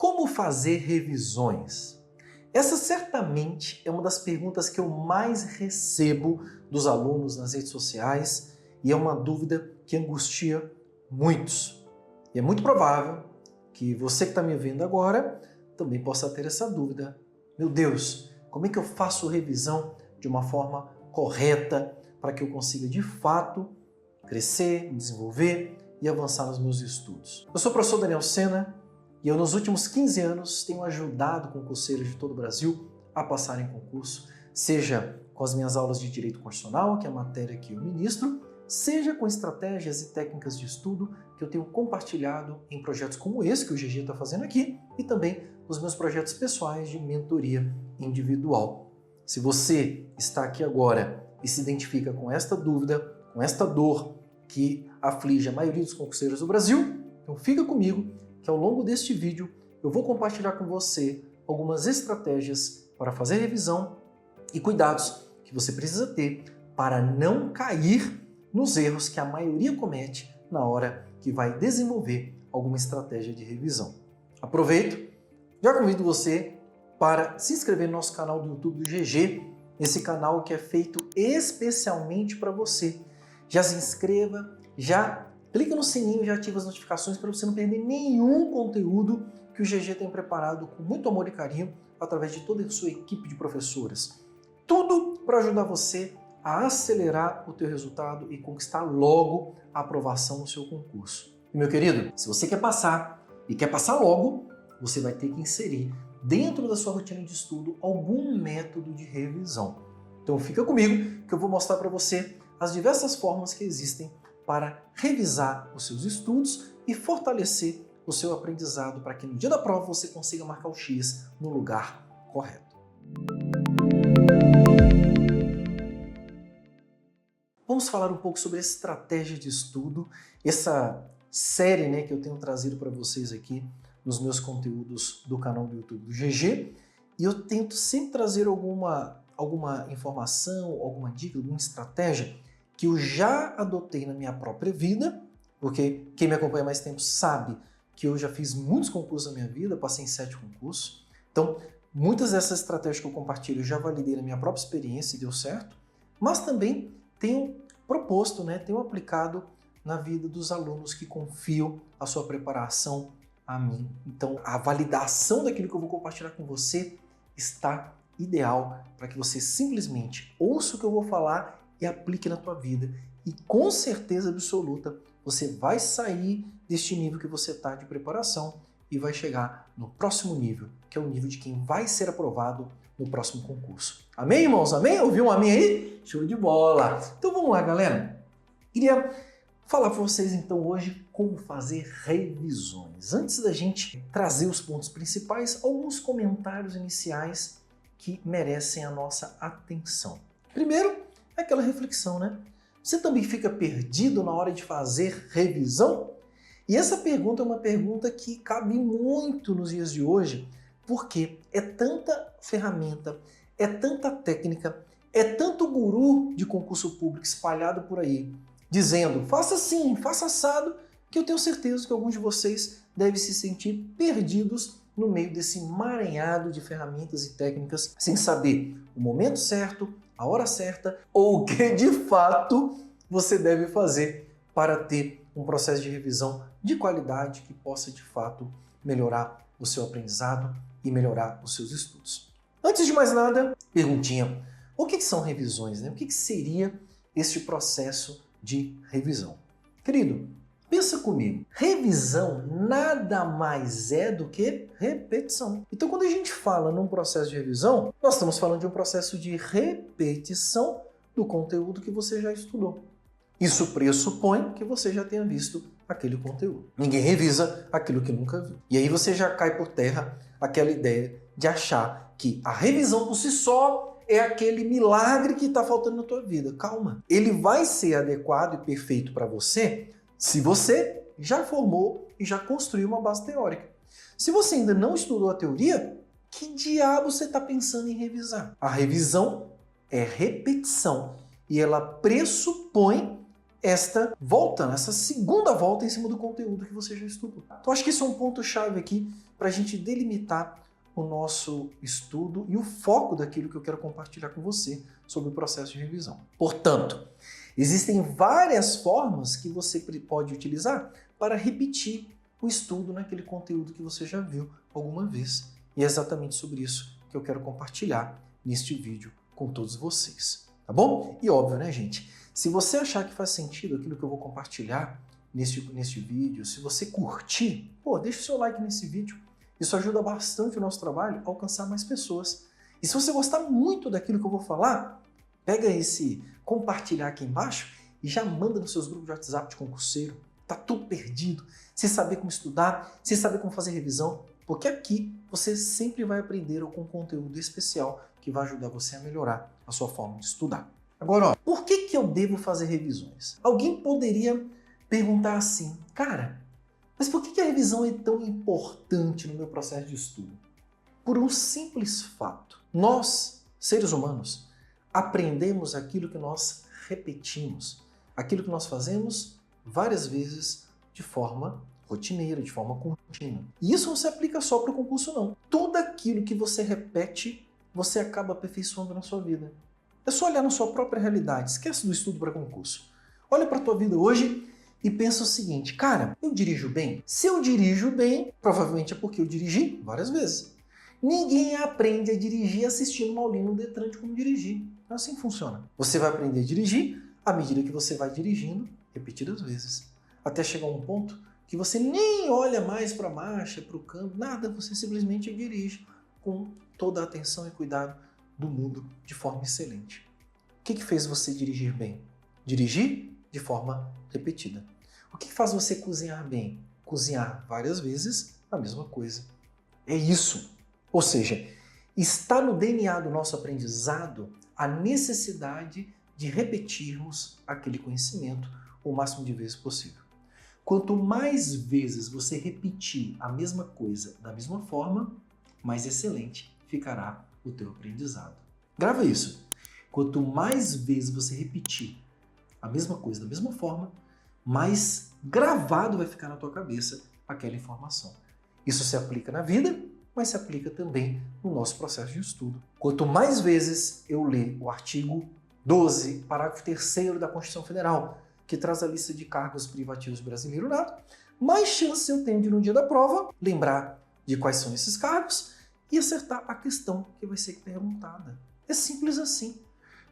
Como fazer revisões? Essa certamente é uma das perguntas que eu mais recebo dos alunos nas redes sociais e é uma dúvida que angustia muitos. E é muito provável que você que está me vendo agora também possa ter essa dúvida. Meu Deus, como é que eu faço revisão de uma forma correta para que eu consiga de fato crescer, me desenvolver e avançar nos meus estudos? Eu sou o professor Daniel Sena e eu nos últimos 15 anos tenho ajudado concurseiros de todo o Brasil a passarem em concurso, seja com as minhas aulas de Direito Constitucional, que é a matéria que eu ministro, seja com estratégias e técnicas de estudo que eu tenho compartilhado em projetos como esse que o GG está fazendo aqui e também nos meus projetos pessoais de mentoria individual. Se você está aqui agora e se identifica com esta dúvida, com esta dor que aflige a maioria dos concurseiros do Brasil, então fica comigo que ao longo deste vídeo eu vou compartilhar com você algumas estratégias para fazer revisão e cuidados que você precisa ter para não cair nos erros que a maioria comete na hora que vai desenvolver alguma estratégia de revisão. Aproveito, já convido você para se inscrever no nosso canal do YouTube do GG, esse canal que é feito especialmente para você. Já se inscreva, já clica no sininho e já ativa as notificações para você não perder nenhum conteúdo que o GG tem preparado com muito amor e carinho através de toda a sua equipe de professoras. Tudo para ajudar você a acelerar o teu resultado e conquistar logo a aprovação no seu concurso. E meu querido, se você quer passar e quer passar logo, você vai ter que inserir dentro da sua rotina de estudo algum método de revisão. Então fica comigo que eu vou mostrar para você as diversas formas que existem para revisar os seus estudos e fortalecer o seu aprendizado para que no dia da prova você consiga marcar o X no lugar correto. Vamos falar um pouco sobre estratégia de estudo, essa série que eu tenho trazido para vocês aqui nos meus conteúdos do canal do YouTube do GG, e eu tento sempre trazer alguma informação, alguma dica, alguma estratégia que eu já adotei na minha própria vida, porque quem me acompanha mais tempo sabe que eu já fiz muitos concursos na minha vida, passei em 7 concursos, então muitas dessas estratégias que eu compartilho eu já validei na minha própria experiência e deu certo, mas também tenho proposto, tenho aplicado na vida dos alunos que confiam a sua preparação a mim. Então, a validação daquilo que eu vou compartilhar com você está ideal para que você simplesmente ouça o que eu vou falar e aplique na tua vida. E com certeza absoluta, você vai sair deste nível que você está de preparação e vai chegar no próximo nível, que é o nível de quem vai ser aprovado no próximo concurso. Amém, irmãos? Amém? Ouviu um amém aí? Show de bola! Então vamos lá, galera. Queria falar para vocês então hoje como fazer revisões. Antes da gente trazer os pontos principais, alguns comentários iniciais que merecem a nossa atenção. Primeiro, é aquela reflexão, Você também fica perdido na hora de fazer revisão? E essa pergunta é uma pergunta que cabe muito nos dias de hoje, porque é tanta ferramenta, é tanta técnica, é tanto guru de concurso público espalhado por aí, dizendo, faça assim, faça assado, que eu tenho certeza que alguns de vocês devem se sentir perdidos no meio desse emaranhado de ferramentas e técnicas, sem saber o momento certo, a hora certa, ou o que de fato você deve fazer para ter um processo de revisão de qualidade que possa de fato melhorar o seu aprendizado e melhorar os seus estudos. Antes de mais nada, perguntinha, o que são revisões? O que seria este processo de revisão? Querido, pensa comigo, revisão nada mais é do que repetição. Então quando a gente fala num processo de revisão, nós estamos falando de um processo de repetição do conteúdo que você já estudou. Isso pressupõe que você já tenha visto aquele conteúdo. Ninguém revisa aquilo que nunca viu. E aí você já cai por terra aquela ideia de achar que a revisão por si só é aquele milagre que está faltando na tua vida. Calma. Ele vai ser adequado e perfeito para você se você já formou e já construiu uma base teórica. Se você ainda não estudou a teoria, que diabo você está pensando em revisar? A revisão é repetição e ela pressupõe esta volta, essa segunda volta em cima do conteúdo que você já estudou. Então acho que isso é um ponto-chave aqui para a gente delimitar o nosso estudo e o foco daquilo que eu quero compartilhar com você sobre o processo de revisão. Portanto, existem várias formas que você pode utilizar para repetir o estudo naquele conteúdo que você já viu alguma vez. E é exatamente sobre isso que eu quero compartilhar neste vídeo com todos vocês. Tá bom? E óbvio, né, gente? Se você achar que faz sentido aquilo que eu vou compartilhar neste vídeo, se você curtir, deixa o seu like nesse vídeo. Isso ajuda bastante o nosso trabalho a alcançar mais pessoas. E se você gostar muito daquilo que eu vou falar, pega esse compartilhar aqui embaixo e já manda nos seus grupos de WhatsApp de concurseiro. Tá tudo perdido, sem saber como estudar, sem saber como fazer revisão, porque aqui você sempre vai aprender com conteúdo especial que vai ajudar você a melhorar a sua forma de estudar. Agora, por que eu devo fazer revisões? Alguém poderia perguntar assim, cara, mas por que a revisão é tão importante no meu processo de estudo? Por um simples fato. Nós, seres humanos, aprendemos aquilo que nós repetimos, aquilo que nós fazemos várias vezes de forma rotineira, de forma contínua. E isso não se aplica só para o concurso, não. Tudo aquilo que você repete, você acaba aperfeiçoando na sua vida. É só olhar na sua própria realidade, esquece do estudo para concurso. Olha para a tua vida hoje e pensa o seguinte, cara, eu dirijo bem? Se eu dirijo bem, provavelmente é porque eu dirigi várias vezes. Ninguém aprende a dirigir assistindo uma aulinha no Detran de como dirigir. É assim que funciona. Você vai aprender a dirigir à medida que você vai dirigindo repetidas vezes. Até chegar a um ponto que você nem olha mais para a marcha, para o câmbio, nada, você simplesmente dirige com toda a atenção e cuidado do mundo de forma excelente. O que fez você dirigir bem? Dirigir de forma repetida. O que faz você cozinhar bem? Cozinhar várias vezes a mesma coisa. É isso. Ou seja, está no DNA do nosso aprendizado a necessidade de repetirmos aquele conhecimento o máximo de vezes possível. Quanto mais vezes você repetir a mesma coisa da mesma forma, mais excelente ficará o teu aprendizado. Grava isso. Quanto mais vezes você repetir a mesma coisa da mesma forma, mais gravado vai ficar na tua cabeça aquela informação. Isso se aplica na vida, mas se aplica também no nosso processo de estudo. Quanto mais vezes eu ler o artigo 12, parágrafo 3º da Constituição Federal, que traz a lista de cargos privativos brasileiro nato, mais chance eu tenho de, no dia da prova, lembrar de quais são esses cargos e acertar a questão que vai ser perguntada. É simples assim.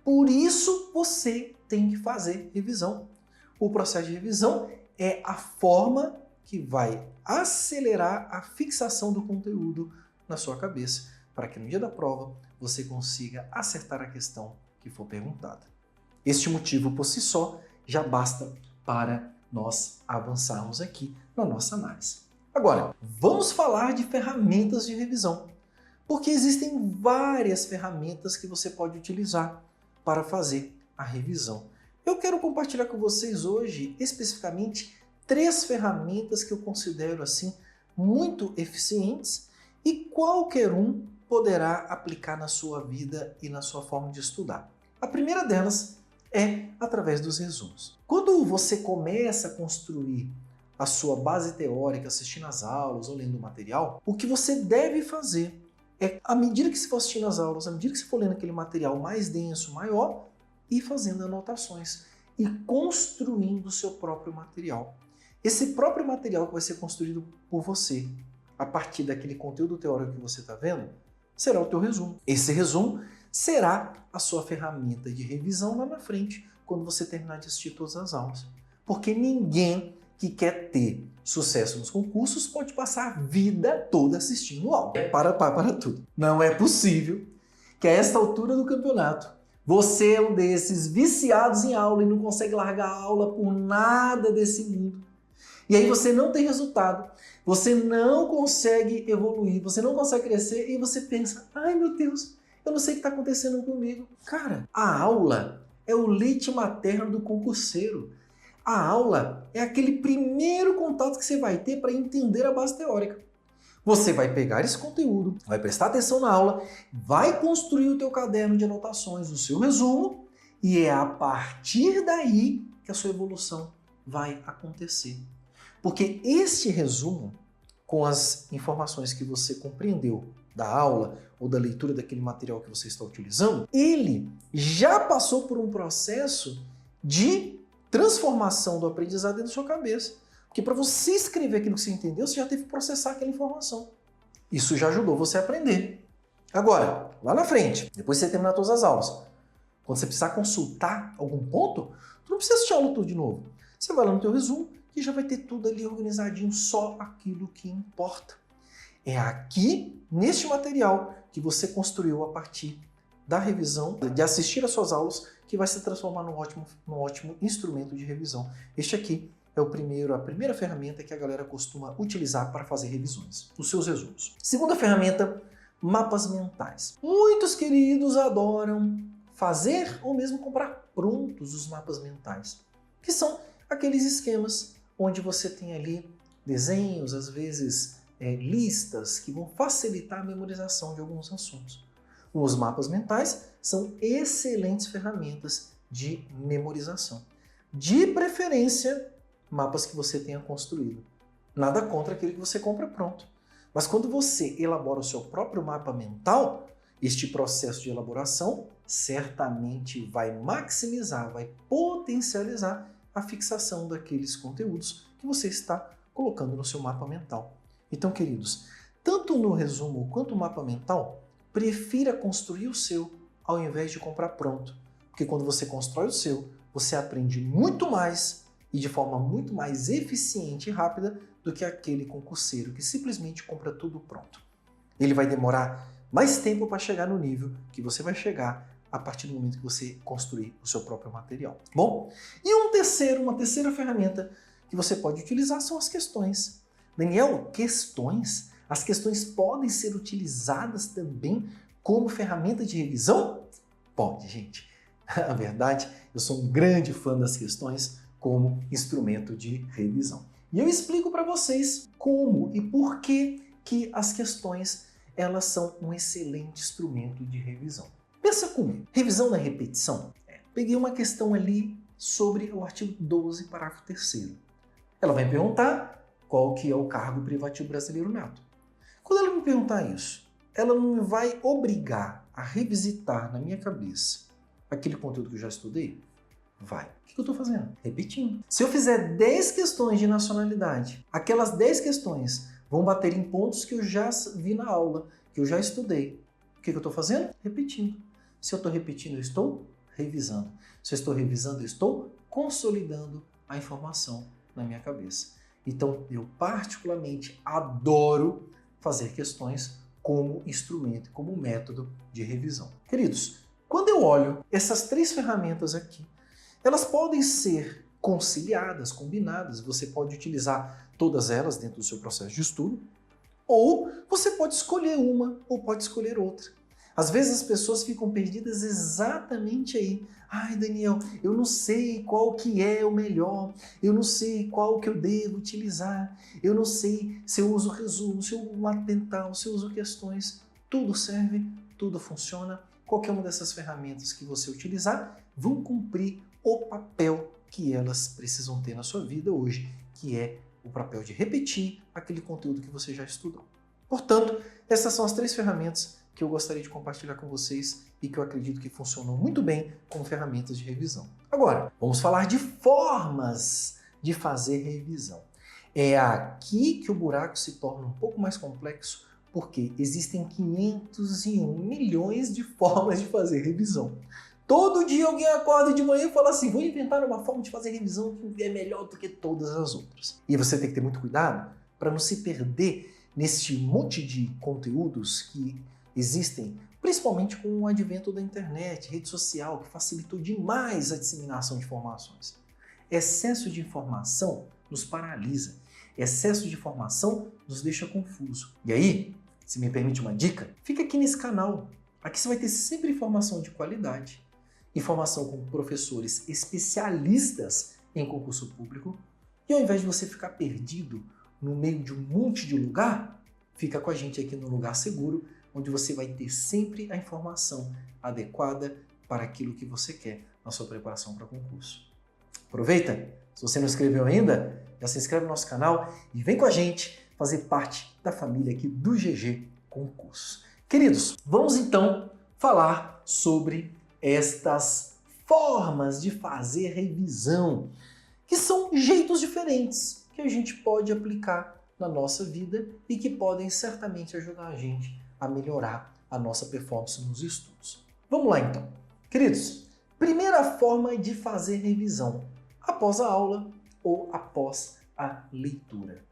Por isso você tem que fazer revisão. O processo de revisão é a forma que vai acelerar a fixação do conteúdo na sua cabeça, para que no dia da prova você consiga acertar a questão que for perguntada. Este motivo por si só já basta para nós avançarmos aqui na nossa análise. Agora, vamos falar de ferramentas de revisão, porque existem várias ferramentas que você pode utilizar para fazer a revisão. Eu quero compartilhar com vocês hoje, especificamente, 3 ferramentas que eu considero assim muito eficientes e qualquer um poderá aplicar na sua vida e na sua forma de estudar. A primeira delas é através dos resumos. Quando você começa a construir a sua base teórica, assistindo às aulas ou lendo o material, o que você deve fazer é, à medida que você for assistindo às aulas, à medida que você for lendo aquele material mais denso, maior, ir fazendo anotações e construindo o seu próprio material. Esse próprio material que vai ser construído por você, a partir daquele conteúdo teórico que você está vendo, será o teu resumo. Esse resumo será a sua ferramenta de revisão lá na frente, quando você terminar de assistir todas as aulas. Porque ninguém que quer ter sucesso nos concursos pode passar a vida toda assistindo aula. Para tudo. Não é possível que a esta altura do campeonato você é um desses viciados em aula e não consegue largar a aula por nada desse mundo. E aí você não tem resultado, você não consegue evoluir, você não consegue crescer e você pensa, ai meu Deus, eu não sei o que está acontecendo comigo. Cara, a aula é o leite materno do concurseiro. A aula é aquele primeiro contato que você vai ter para entender a base teórica. Você vai pegar esse conteúdo, vai prestar atenção na aula, vai construir o teu caderno de anotações, o seu resumo, e é a partir daí que a sua evolução vai acontecer. Porque este resumo, com as informações que você compreendeu da aula ou da leitura daquele material que você está utilizando, ele já passou por um processo de transformação do aprendizado dentro da sua cabeça. Porque para você escrever aquilo que você entendeu, você já teve que processar aquela informação. Isso já ajudou você a aprender. Agora, lá na frente, depois de você terminar todas as aulas, quando você precisar consultar algum ponto, tu não precisa assistir a aula tudo de novo. Você vai lá no teu resumo e já vai ter tudo ali organizadinho, só aquilo que importa. É aqui, neste material, que você construiu a partir da revisão, de assistir às suas aulas, que vai se transformar num ótimo instrumento de revisão. Este aqui é a primeira ferramenta que a galera costuma utilizar para fazer revisões, os seus resumos. Segunda ferramenta, mapas mentais. Muitos queridos adoram fazer ou mesmo comprar prontos os mapas mentais, que são aqueles esquemas onde você tem ali desenhos, às vezes listas que vão facilitar a memorização de alguns assuntos. Os mapas mentais são excelentes ferramentas de memorização. De preferência, mapas que você tenha construído. Nada contra aquele que você compra pronto. Mas quando você elabora o seu próprio mapa mental, este processo de elaboração certamente vai maximizar, vai potencializar a fixação daqueles conteúdos que você está colocando no seu mapa mental. Então, queridos, tanto no resumo quanto no mapa mental, prefira construir o seu ao invés de comprar pronto. Porque quando você constrói o seu, você aprende muito mais e de forma muito mais eficiente e rápida do que aquele concurseiro que simplesmente compra tudo pronto. Ele vai demorar mais tempo para chegar no nível que você vai chegar a partir do momento que você construir o seu próprio material. Bom, e uma terceira ferramenta que você pode utilizar são as questões. Daniel, questões? As questões podem ser utilizadas também como ferramenta de revisão? Pode, gente. Na verdade, eu sou um grande fã das questões como instrumento de revisão. E eu explico para vocês como e por que as questões elas são um excelente instrumento de revisão. Pensa comigo, revisão da repetição. Peguei uma questão ali sobre o artigo 12, parágrafo 3º. Ela vai me perguntar qual que é o cargo privativo brasileiro nato. Quando ela me perguntar isso, ela não me vai obrigar a revisitar na minha cabeça aquele conteúdo que eu já estudei? Vai. O que eu estou fazendo? Repetindo. Se eu fizer 10 questões de nacionalidade, aquelas 10 questões vão bater em pontos que eu já vi na aula, que eu já estudei. O que eu estou fazendo? Repetindo. Se eu estou repetindo, eu estou revisando. Se eu estou revisando, eu estou consolidando a informação na minha cabeça. Então, eu particularmente adoro fazer questões como instrumento, como método de revisão. Queridos, quando eu olho essas 3 ferramentas aqui, elas podem ser conciliadas, combinadas. Você pode utilizar todas elas dentro do seu processo de estudo, ou você pode escolher uma ou pode escolher outra. Às vezes as pessoas ficam perdidas exatamente aí. Ai, Daniel, eu não sei qual que é o melhor, eu não sei qual que eu devo utilizar, eu não sei se eu uso resumo, se eu uso mapa mental, se eu uso questões. Tudo serve, tudo funciona. Qualquer uma dessas ferramentas que você utilizar vão cumprir o papel que elas precisam ter na sua vida hoje, que é o papel de repetir aquele conteúdo que você já estudou. Portanto, essas são as 3 ferramentas que eu gostaria de compartilhar com vocês e que eu acredito que funcionam muito bem como ferramentas de revisão. Agora, vamos falar de formas de fazer revisão. É aqui que o buraco se torna um pouco mais complexo, porque existem 501 milhões de formas de fazer revisão. Todo dia alguém acorda de manhã e fala assim, vou inventar uma forma de fazer revisão que é melhor do que todas as outras. E você tem que ter muito cuidado para não se perder nesse monte de conteúdos que existem, principalmente com o advento da internet, rede social, que facilitou demais a disseminação de informações. Excesso de informação nos paralisa. Excesso de informação nos deixa confuso. E aí, se me permite uma dica, fica aqui nesse canal. Aqui você vai ter sempre informação de qualidade, informação com professores especialistas em concurso público, e ao invés de você ficar perdido no meio de um monte de lugar, fica com a gente aqui no lugar seguro, onde você vai ter sempre a informação adequada para aquilo que você quer na sua preparação para concurso. Aproveita, se você não se inscreveu ainda, já se inscreve no nosso canal e vem com a gente fazer parte da família aqui do GG Concursos. Queridos, vamos então falar sobre estas formas de fazer revisão, que são jeitos diferentes que a gente pode aplicar na nossa vida e que podem certamente ajudar a gente a melhorar a nossa performance nos estudos. Vamos lá então. Queridos, primeira forma de fazer revisão, após a aula ou após a leitura.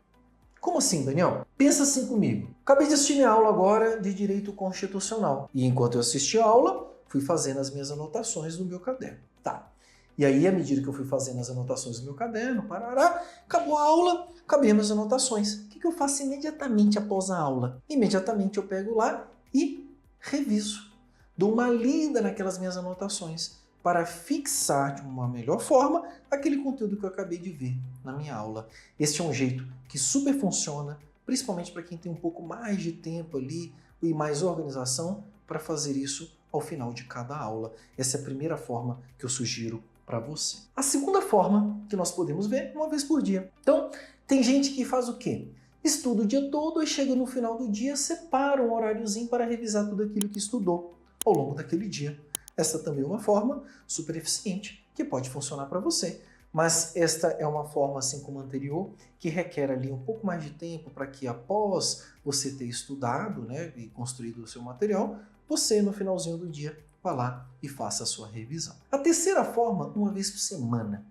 Como assim, Daniel? Pensa assim comigo. Acabei de assistir minha aula agora de Direito Constitucional. E enquanto eu assisti a aula, fui fazendo as minhas anotações no meu caderno. Tá. E aí, à medida que eu fui fazendo as anotações no meu caderno, parará, acabou a aula, acabei as minhas anotações. O que eu faço imediatamente após a aula? Imediatamente eu pego lá e reviso. Dou uma lida naquelas minhas anotações para fixar de uma melhor forma aquele conteúdo que eu acabei de ver na minha aula. Este é um jeito que super funciona, principalmente para quem tem um pouco mais de tempo ali e mais organização para fazer isso ao final de cada aula. Essa é a primeira forma que eu sugiro para você. A segunda forma que nós podemos ver é uma vez por dia. Então, tem gente que faz o quê? Estuda o dia todo e chega no final do dia, separa um horáriozinho para revisar tudo aquilo que estudou ao longo daquele dia. Essa também é uma forma super eficiente que pode funcionar para você. Mas esta é uma forma, assim como a anterior, que requer ali um pouco mais de tempo para que após você ter estudado, né, e construído o seu material, você no finalzinho do dia vá lá e faça a sua revisão. A terceira forma, uma vez por semana.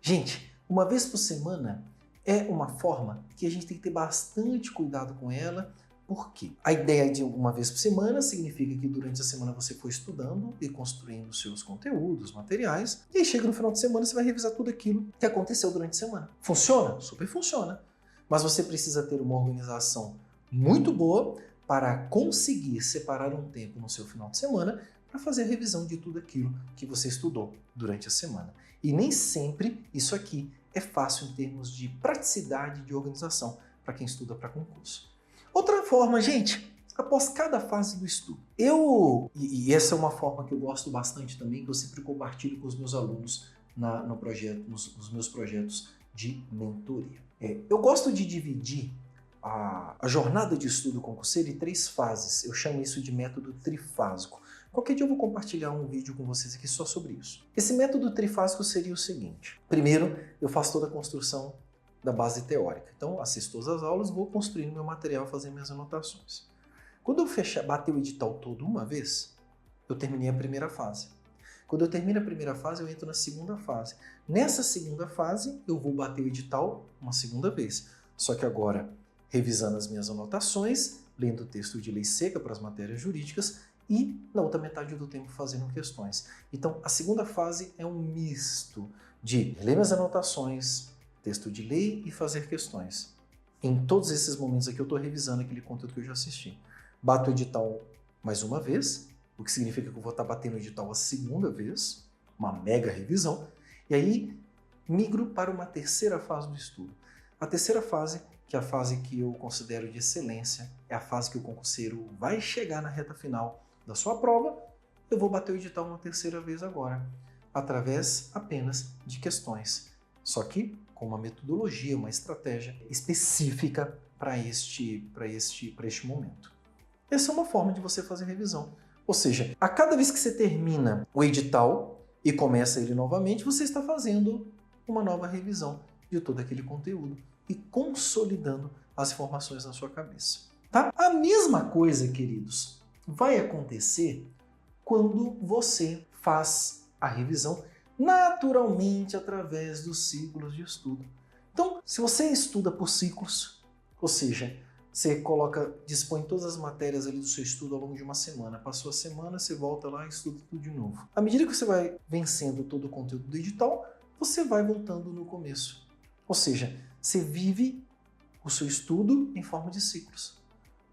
Gente, uma vez por semana é uma forma que a gente tem que ter bastante cuidado com ela. Por quê? A ideia de uma vez por semana significa que durante a semana você foi estudando e construindo seus conteúdos, materiais, e aí chega no final de semana você vai revisar tudo aquilo que aconteceu durante a semana. Funciona? Super funciona. Mas você precisa ter uma organização muito boa para conseguir separar um tempo no seu final de semana para fazer a revisão de tudo aquilo que você estudou durante a semana. E nem sempre isso aqui é fácil em termos de praticidade de organização para quem estuda para concurso. Outra forma, gente, após cada fase do estudo. E essa é uma forma que eu gosto bastante também, que eu sempre compartilho com os meus alunos nos meus projetos de mentoria. Eu gosto de dividir a jornada de estudo concurseiro em 3 fases. Eu chamo isso de método trifásico. Qualquer dia eu vou compartilhar um vídeo com vocês aqui só sobre isso. Esse método trifásico seria o seguinte. Primeiro, eu faço toda a construção da base teórica. Então, assisto todas as aulas, vou construindo meu material, fazendo minhas anotações. Quando eu bater o edital todo uma vez, eu terminei a primeira fase. Quando eu termino a primeira fase, eu entro na segunda fase. Nessa segunda fase, eu vou bater o edital uma segunda vez. Só que agora, revisando as minhas anotações, lendo o texto de lei seca para as matérias jurídicas e, na outra metade do tempo, fazendo questões. Então, a segunda fase é um misto de ler minhas anotações, texto de lei e fazer questões. Em todos esses momentos aqui eu estou revisando aquele conteúdo que eu já assisti. Bato o edital mais uma vez, o que significa que eu vou estar batendo o edital a segunda vez, uma mega revisão, e aí migro para uma terceira fase do estudo. A terceira fase, que é a fase que eu considero de excelência, é a fase que o concurseiro vai chegar na reta final da sua prova, eu vou bater o edital uma terceira vez agora, através apenas de questões. Só que com uma metodologia, uma estratégia específica para este momento. Essa é uma forma de você fazer revisão. Ou seja, a cada vez que você termina o edital e começa ele novamente, você está fazendo uma nova revisão de todo aquele conteúdo e consolidando as informações na sua cabeça. Tá? A mesma coisa, queridos, vai acontecer quando você faz a revisão naturalmente através dos ciclos de estudo. Então, se você estuda por ciclos, ou seja, você dispõe todas as matérias ali do seu estudo ao longo de uma semana. Passou a semana, você volta lá e estuda tudo de novo. À medida que você vai vencendo todo o conteúdo do edital, você vai voltando no começo. Ou seja, você vive o seu estudo em forma de ciclos.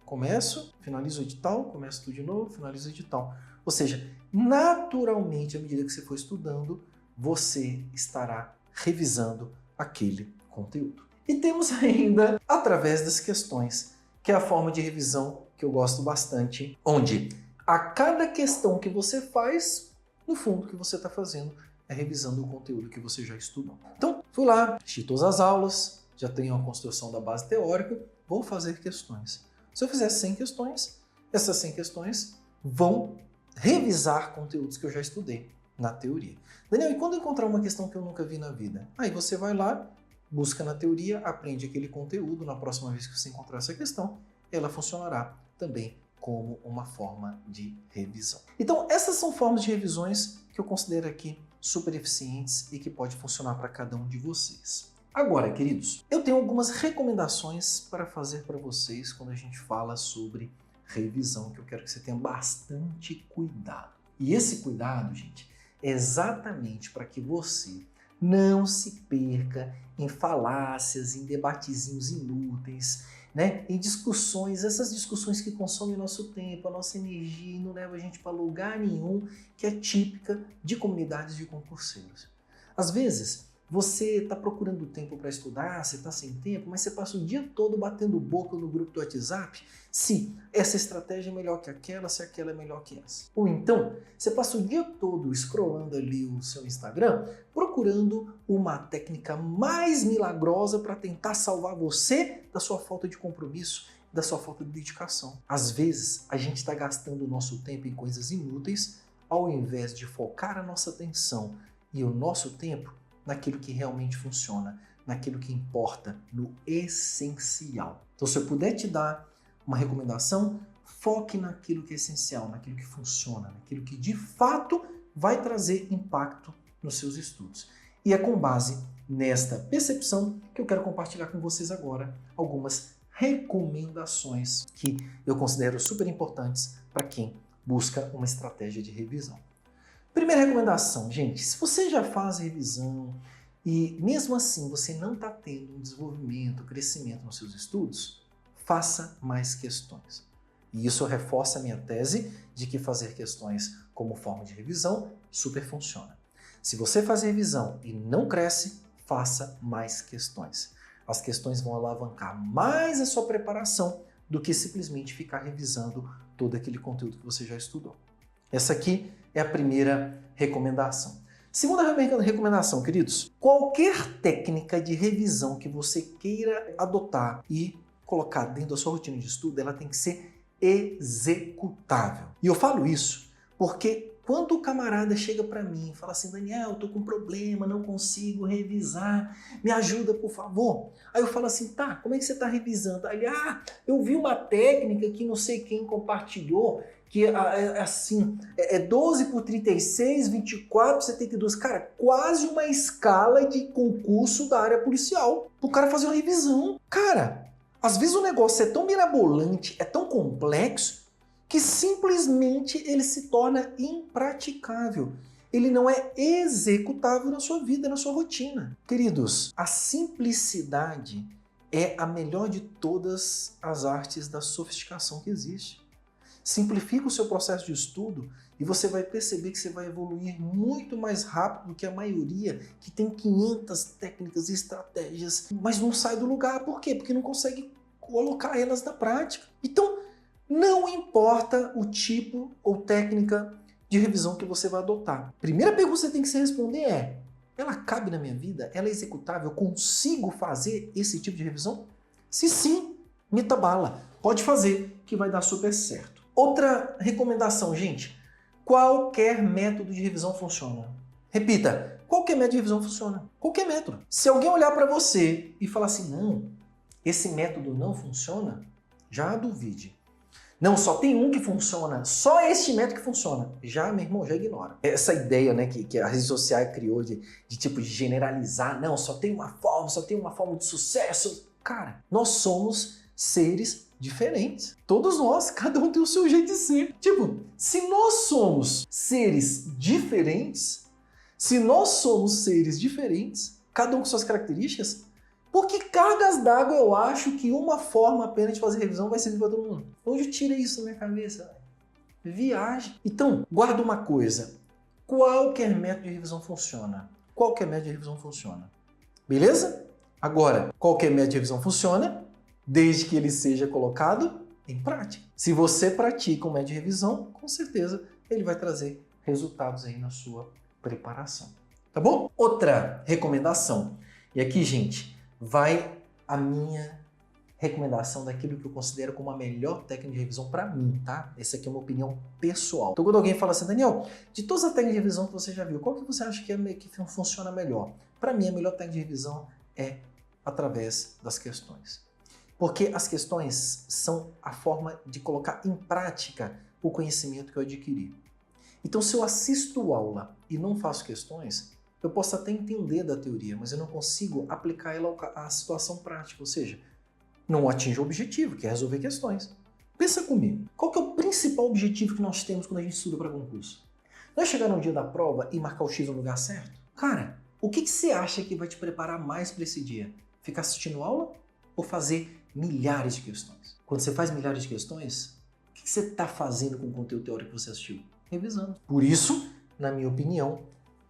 Começo, finalizo o edital, começo tudo de novo, finalizo o edital. Ou seja, naturalmente, à medida que você for estudando, você estará revisando aquele conteúdo. E temos ainda, através das questões, que é a forma de revisão que eu gosto bastante, onde a cada questão que você faz, no fundo, o que você está fazendo é revisando o conteúdo que você já estudou. Então, fui lá, assisti todas as aulas, já tenho a construção da base teórica, vou fazer questões. Se eu fizer 100 questões, essas 100 questões vão revisar conteúdos que eu já estudei na teoria. Daniel, e quando eu encontrar uma questão que eu nunca vi na vida? Aí você vai lá, busca na teoria, aprende aquele conteúdo, na próxima vez que você encontrar essa questão, ela funcionará também como uma forma de revisão. Então, essas são formas de revisões que eu considero aqui super eficientes e que pode funcionar para cada um de vocês. Agora, queridos, eu tenho algumas recomendações para fazer para vocês quando a gente fala sobre revisão, que eu quero que você tenha bastante cuidado. E esse cuidado, gente, é exatamente para que você não se perca em falácias, em debatezinhos inúteis, né? Em discussões, essas discussões que consomem nosso tempo, a nossa energia e não levam a gente para lugar nenhum, que é típica de comunidades de concurseiros. Às vezes, você está procurando tempo para estudar, você está sem tempo, mas você passa o dia todo batendo boca no grupo do WhatsApp se essa estratégia é melhor que aquela, se aquela é melhor que essa. Ou então, você passa o dia todo scrollando ali o seu Instagram, procurando uma técnica mais milagrosa para tentar salvar você da sua falta de compromisso, da sua falta de dedicação. Às vezes, a gente está gastando o nosso tempo em coisas inúteis, ao invés de focar a nossa atenção e o nosso tempo naquilo que realmente funciona, naquilo que importa, no essencial. Então, se eu puder te dar uma recomendação, foque naquilo que é essencial, naquilo que funciona, naquilo que de fato vai trazer impacto nos seus estudos. E é com base nesta percepção que eu quero compartilhar com vocês agora algumas recomendações que eu considero super importantes para quem busca uma estratégia de revisão. Primeira recomendação, gente, se você já faz revisão e mesmo assim você não está tendo um desenvolvimento, crescimento nos seus estudos, faça mais questões. E isso reforça a minha tese de que fazer questões como forma de revisão super funciona. Se você faz revisão e não cresce, faça mais questões. As questões vão alavancar mais a sua preparação do que simplesmente ficar revisando todo aquele conteúdo que você já estudou. Essa aqui é a primeira recomendação. Segunda recomendação, queridos, qualquer técnica de revisão que você queira adotar e colocar dentro da sua rotina de estudo, ela tem que ser executável. E eu falo isso porque quando o camarada chega para mim e fala assim, Daniel, eu tô com um problema, não consigo revisar, me ajuda, por favor. Aí eu falo assim, tá, como é que você tá revisando? Aí ele, eu vi uma técnica que não sei quem compartilhou, que é 12 por 36, 24 por 72. Cara, quase uma escala de concurso da área policial. O cara fazer uma revisão. Cara, às vezes o negócio é tão mirabolante, é tão complexo, que simplesmente ele se torna impraticável. Ele não é executável na sua vida, na sua rotina. Queridos, a simplicidade é a melhor de todas as artes da sofisticação que existe. Simplifica o seu processo de estudo e você vai perceber que você vai evoluir muito mais rápido do que a maioria que tem 500 técnicas e estratégias, mas não sai do lugar. Por quê? Porque não consegue colocar elas na prática. Então, não importa o tipo ou técnica de revisão que você vai adotar. Primeira pergunta que você tem que se responder é, ela cabe na minha vida? Ela é executável? Eu consigo fazer esse tipo de revisão? Se sim, meta bala. Pode fazer, que vai dar super certo. Outra recomendação, gente, qualquer método de revisão funciona. Repita, qualquer método de revisão funciona. Qualquer método. Se alguém olhar para você e falar assim, não, esse método não funciona, já duvide. Não, só tem um que funciona, só este método que funciona. Já, meu irmão, já ignora. Essa ideia, né, que a rede social criou de tipo de generalizar, não, só tem uma forma de sucesso. Cara, nós somos seres diferentes. Todos nós, cada um tem o seu jeito de ser. Tipo, se nós somos seres diferentes, cada um com suas características, por que cargas d'água eu acho que uma forma apenas de fazer revisão vai servir para todo mundo? Onde eu tirei isso da minha cabeça? Viagem. Então, guarda uma coisa. Qualquer método de revisão funciona. Qualquer método de revisão funciona. Beleza? Agora, qualquer método de revisão funciona desde que ele seja colocado em prática. Se você pratica um método de revisão, com certeza ele vai trazer resultados aí na sua preparação. tá bom? Outra recomendação. E aqui, gente, vai a minha recomendação daquilo que eu considero como a melhor técnica de revisão para mim, tá? Essa aqui é uma opinião pessoal. Então, quando alguém fala assim, Daniel, de todas as técnicas de revisão que você já viu, qual que você acha que funciona melhor? Para mim, a melhor técnica de revisão é através das questões. Porque as questões são a forma de colocar em prática o conhecimento que eu adquiri. Então, se eu assisto aula e não faço questões, eu posso até entender da teoria, mas eu não consigo aplicar ela à situação prática, ou seja, não atinge o objetivo, que é resolver questões. Pensa comigo, qual que é o principal objetivo que nós temos quando a gente estuda para concurso? Não é chegar no dia da prova e marcar o X no lugar certo? Cara, o que você acha que vai te preparar mais para esse dia? Ficar assistindo aula ou fazer milhares de questões? Quando você faz milhares de questões, o que você está fazendo com o conteúdo teórico que você assistiu? Revisando. Por isso, na minha opinião,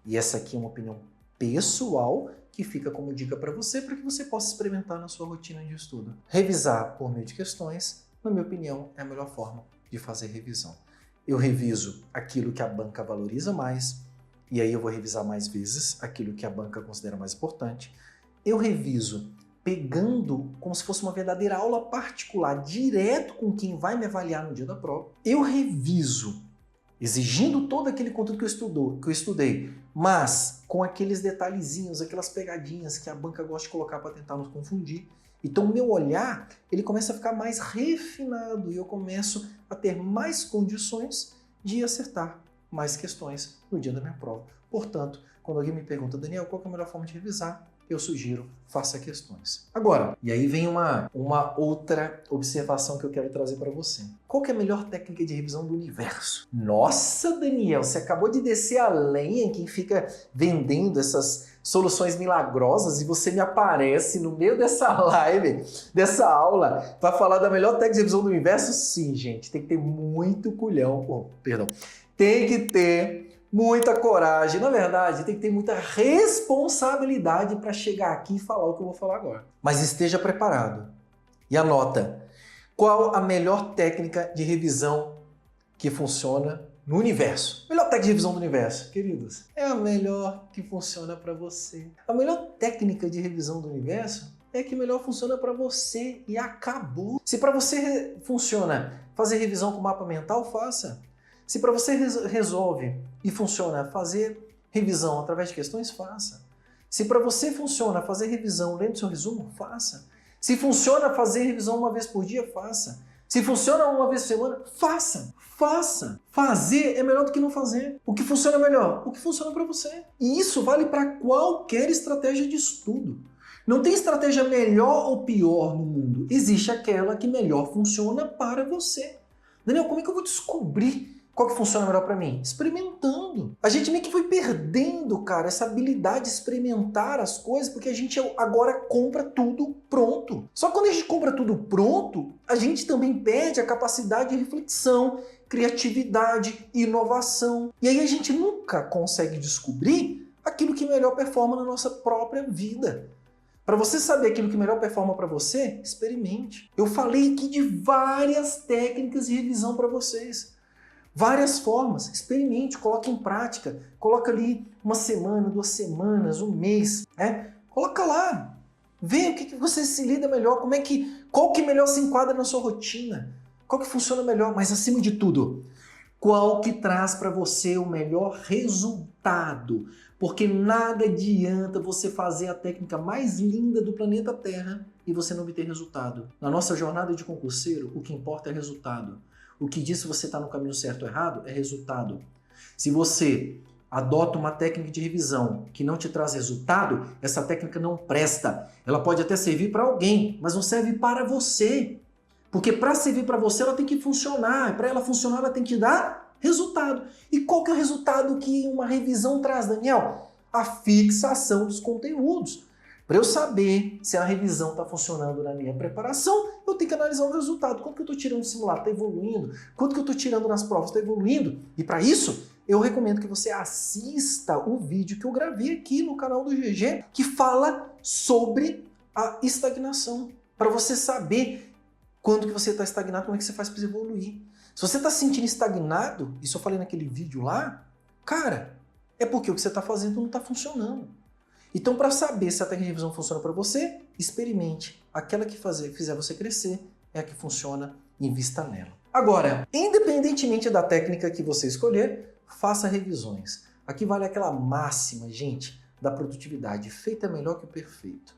e essa aqui é uma opinião pessoal, que fica como dica para você que você possa experimentar na sua rotina de estudo. Revisar por meio de questões, na minha opinião, é a melhor forma de fazer revisão. Eu reviso aquilo que a banca valoriza mais, e aí eu vou revisar mais vezes aquilo que a banca considera mais importante. Eu reviso pegando como se fosse uma verdadeira aula particular, direto com quem vai me avaliar no dia da prova. Eu reviso exigindo todo aquele conteúdo que eu estudei, mas com aqueles detalhezinhos, aquelas pegadinhas que a banca gosta de colocar para tentar nos confundir. Então o meu olhar, ele começa a ficar mais refinado e eu começo a ter mais condições de acertar mais questões no dia da minha prova. Portanto, quando alguém me pergunta, Daniel, qual que é a melhor forma de revisar? Eu sugiro, faça questões. Agora, e aí vem uma outra observação que eu quero trazer para você. Qual que é a melhor técnica de revisão do universo? Nossa, Daniel, você acabou de descer a lenha em quem fica vendendo essas soluções milagrosas e você me aparece no meio dessa live, dessa aula, para falar da melhor técnica de revisão do universo? Sim, gente, tem que ter muito culhão, tem que ter muita coragem, na verdade, tem que ter muita responsabilidade para chegar aqui e falar o que eu vou falar agora. Mas esteja preparado e anota qual a melhor técnica de revisão que funciona no universo. Melhor técnica de revisão do universo, queridos, é a melhor que funciona para você. A melhor técnica de revisão do universo é que melhor funciona para você e acabou. Se para você funciona fazer revisão com mapa mental, faça. Se para você resolve e funciona fazer revisão através de questões, faça. Se para você funciona fazer revisão lendo seu resumo, faça. Se funciona fazer revisão uma vez por dia, faça. Se funciona uma vez por semana, faça. Faça. Fazer é melhor do que não fazer. O que funciona melhor? O que funciona para você. E isso vale para qualquer estratégia de estudo. Não tem estratégia melhor ou pior no mundo. Existe aquela que melhor funciona para você. Daniel, como é que eu vou descobrir qual que funciona melhor para mim? Experimentando. A gente meio que foi perdendo, cara, essa habilidade de experimentar as coisas, porque a gente agora compra tudo pronto. Só que quando a gente compra tudo pronto, a gente também perde a capacidade de reflexão, criatividade, inovação. E aí a gente nunca consegue descobrir aquilo que melhor performa na nossa própria vida. Para você saber aquilo que melhor performa para você, experimente. Eu falei aqui de várias técnicas de revisão para vocês. Várias formas, experimente, coloque em prática, coloca ali uma semana, 2 semanas, 1 mês, né? Coloca lá, vê o que você se lida melhor, qual que melhor se enquadra na sua rotina, qual que funciona melhor, mas acima de tudo, qual que traz para você o melhor resultado, porque nada adianta você fazer a técnica mais linda do planeta Terra e você não obter resultado. Na nossa jornada de concurseiro, o que importa é resultado. O que diz se você está no caminho certo ou errado é resultado. Se você adota uma técnica de revisão que não te traz resultado, essa técnica não presta. Ela pode até servir para alguém, mas não serve para você. Porque para servir para você, ela tem que funcionar. Para ela funcionar, ela tem que dar resultado. E qual que é o resultado que uma revisão traz, Daniel? A fixação dos conteúdos. Para eu saber se a revisão está funcionando na minha preparação, eu tenho que analisar o resultado. Quanto que eu estou tirando no simulado? Está evoluindo? Quanto que eu estou tirando nas provas? Está evoluindo? E para isso, eu recomendo que você assista o vídeo que eu gravei aqui no canal do GG, que fala sobre a estagnação. Para você saber quando que você está estagnado, como é que você faz para evoluir. Se você está se sentindo estagnado, isso eu falei naquele vídeo lá, cara, é porque o que você está fazendo não está funcionando. Então, para saber se a técnica de revisão funciona para você, experimente. Aquela que fizer você crescer é a que funciona, invista nela. Agora, independentemente da técnica que você escolher, faça revisões. Aqui vale aquela máxima, gente, da produtividade. Feito é melhor que o perfeito.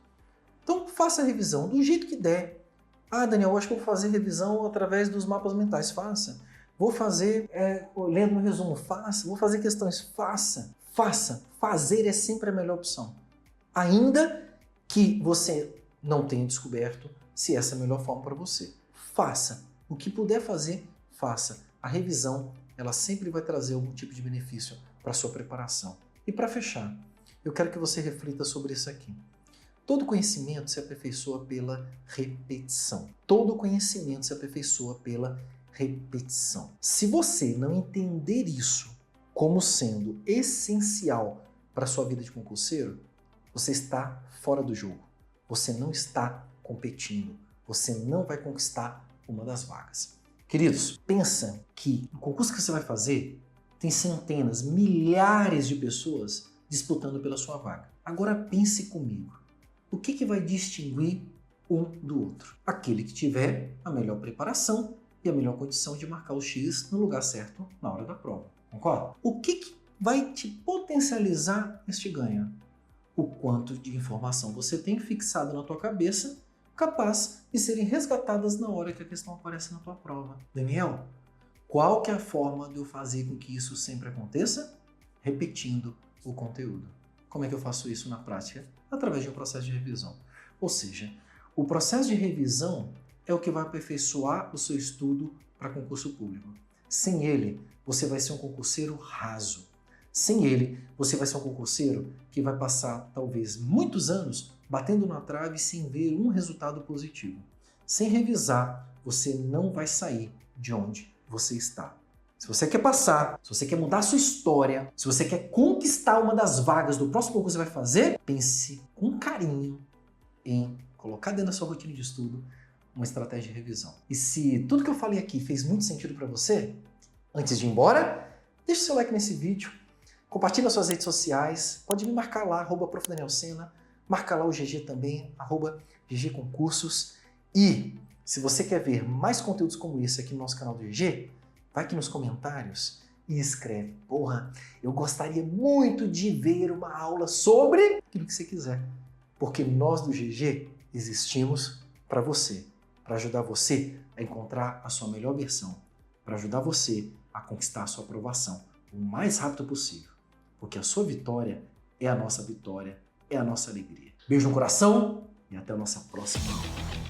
Então, faça a revisão do jeito que der. Ah, Daniel, eu acho que vou fazer revisão através dos mapas mentais. Faça. Vou fazer lendo no resumo. Faça. Vou fazer questões. Faça. Faça. Fazer é sempre a melhor opção. Ainda que você não tenha descoberto se essa é a melhor forma para você. Faça. O que puder fazer, faça. A revisão, ela sempre vai trazer algum tipo de benefício para a sua preparação. E para fechar, eu quero que você reflita sobre isso aqui. Todo conhecimento se aperfeiçoa pela repetição. Todo conhecimento se aperfeiçoa pela repetição. Se você não entender isso como sendo essencial para a sua vida de concurseiro, você está fora do jogo. Você não está competindo. Você não vai conquistar uma das vagas. Queridos, pensa que o concurso que você vai fazer tem centenas, milhares de pessoas disputando pela sua vaga. Agora pense comigo. O que vai distinguir um do outro? Aquele que tiver a melhor preparação e a melhor condição de marcar o X no lugar certo na hora da prova. Concorda? O que vai te potencializar este ganho? O quanto de informação você tem fixado na tua cabeça, capaz de serem resgatadas na hora que a questão aparece na tua prova. Daniel, qual que é a forma de eu fazer com que isso sempre aconteça? Repetindo o conteúdo. Como é que eu faço isso na prática? Através de um processo de revisão. Ou seja, o processo de revisão é o que vai aperfeiçoar o seu estudo para concurso público. Sem ele, você vai ser um concurseiro raso. Sem ele, você vai ser um concurseiro que vai passar, talvez, muitos anos batendo na trave sem ver um resultado positivo. Sem revisar, você não vai sair de onde você está. Se você quer passar, se você quer mudar a sua história, se você quer conquistar uma das vagas do próximo concurso que você vai fazer, pense com carinho em colocar dentro da sua rotina de estudo uma estratégia de revisão. E se tudo que eu falei aqui fez muito sentido para você, antes de ir embora, deixe seu like nesse vídeo, compartilhe nas suas redes sociais, pode me marcar lá, @Prof. Daniel Sena, marca lá o GG também, @GG Concursos. E se você quer ver mais conteúdos como esse aqui no nosso canal do GG, vai aqui nos comentários e escreve. Porra, eu gostaria muito de ver uma aula sobre aquilo que você quiser. Porque nós do GG existimos para você, para ajudar você a encontrar a sua melhor versão, para ajudar você a conquistar a sua aprovação o mais rápido possível. Porque a sua vitória é a nossa vitória, é a nossa alegria. Beijo no coração e até a nossa próxima aula.